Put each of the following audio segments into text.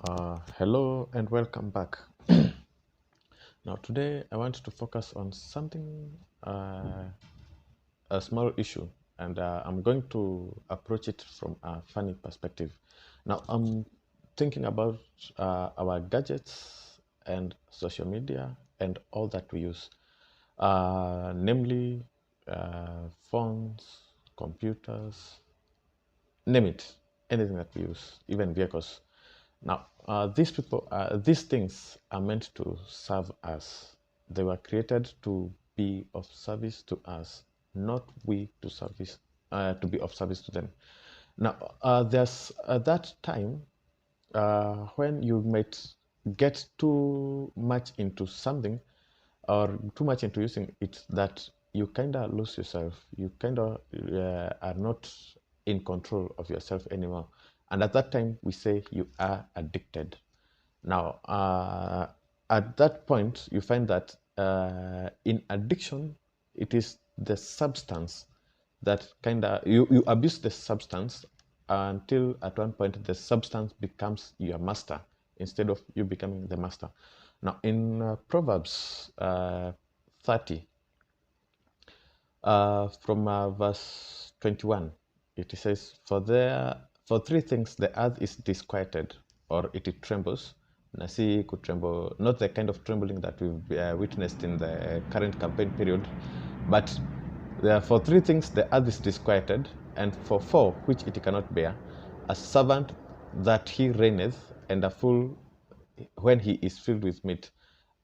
Hello and welcome back. Now, today I want to focus on something, a small issue, and I'm going to approach it from a funny perspective. Now, I'm thinking about our gadgets and social media and all that we use, namely phones, computers, name it, anything that we use, even vehicles. Now, these things are meant to serve us. They were created to be of service to us, not we to be of service to them. Now, there's that time when you might get too much into something or too much into using it that you kind of lose yourself. You kind of are not in control of yourself anymore. And at that time, we say you are addicted. Now, at that point, you find that in addiction, it is the substance that kind of you abuse the substance until at one point the substance becomes your master instead of you becoming the master. Now, in Proverbs 30, from verse 21, it says, For three things the earth is disquieted, or it trembles. Na si kutremble, not the kind of trembling that we've witnessed in the current campaign period, but for three things the earth is disquieted, and for four which it cannot bear, a servant that he reigneth, and a fool when he is filled with meat,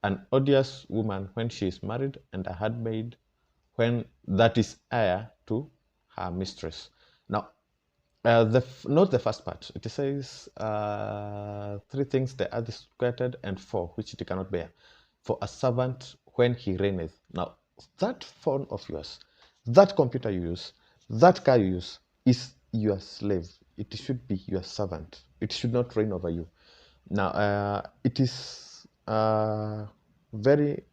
an odious woman when she is married, and a handmaid when that is heir to her mistress. Now, not the first part. It says three things the earth is created, and four which it cannot bear. For a servant when he reigneth. Now, that phone of yours, that computer you use, that car you use is your slave. It should be your servant. It should not reign over you. Now, it is very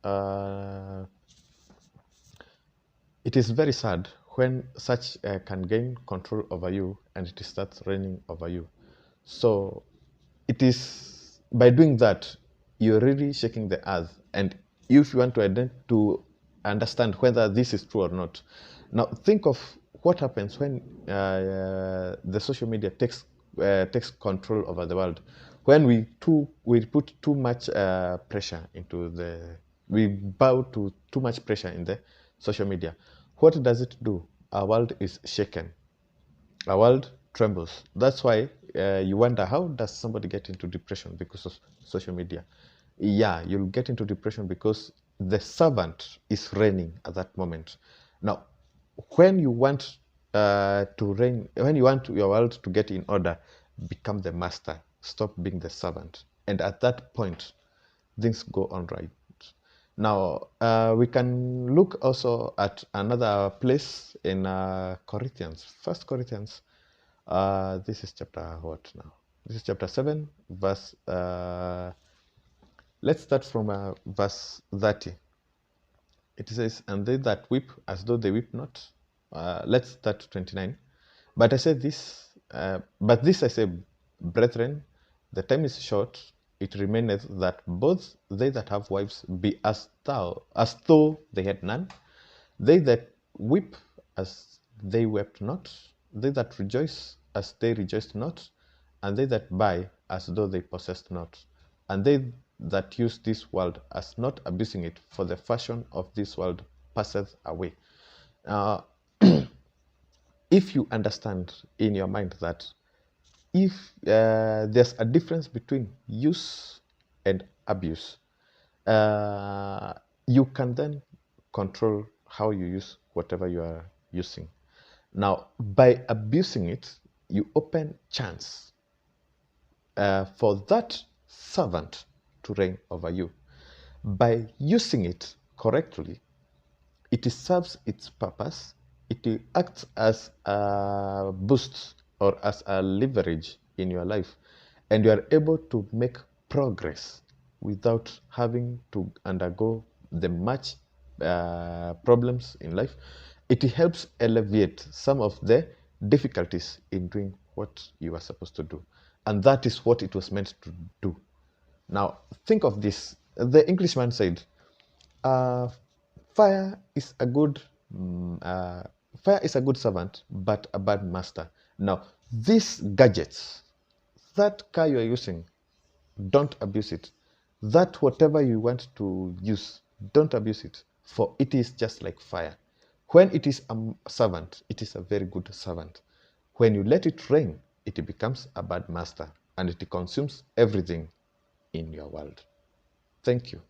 it is very sad when such can gain control over you and it starts reigning over you. So it is by doing that you're really shaking the earth. And if you want to understand whether this is true or not, now think of what happens when the social media takes control over the world. When we put too much pressure into we bow to too much pressure in the social media. What does it do? Our world is shaken. Our world trembles. That's why you wonder, how does somebody get into depression because of social media? Yeah, you'll get into depression because the servant is reigning at that moment. Now, when you want to reign, when you want your world to get in order, become the master. Stop being the servant. And at that point, things go on right. Now, we can look also at another place in Corinthians, First Corinthians. This is chapter what now? This is chapter 7, verse. Let's start from verse 30. It says, And they that weep as though they weep not. Let's start 29. But I say this, but this I say, brethren, the time is short. It remaineth that both they that have wives be as though they had none, they that weep as they wept not, they that rejoice as they rejoiced not, and they that buy as though they possessed not, and they that use this world as not abusing it, for the fashion of this world passeth away. If you understand in your mind that if there's a difference between use and abuse, you can then control how you use whatever you are using. Now, by abusing it, you open chance for that servant to reign over you. By using it correctly, it serves its purpose. It acts as a boost or as a leverage in your life, and you are able to make progress without having to undergo the much problems in life. It helps alleviate some of the difficulties in doing what you are supposed to do. And that is what it was meant to do. Now, think of this. The Englishman said, uh, fire is a good fire is a good servant, but a bad master. Now, these gadgets, that car you are using, don't abuse it. That whatever you want to use, don't abuse it, for it is just like fire. When it is a servant, it is a very good servant. When you let it rain, it becomes a bad master and it consumes everything in your world. Thank you.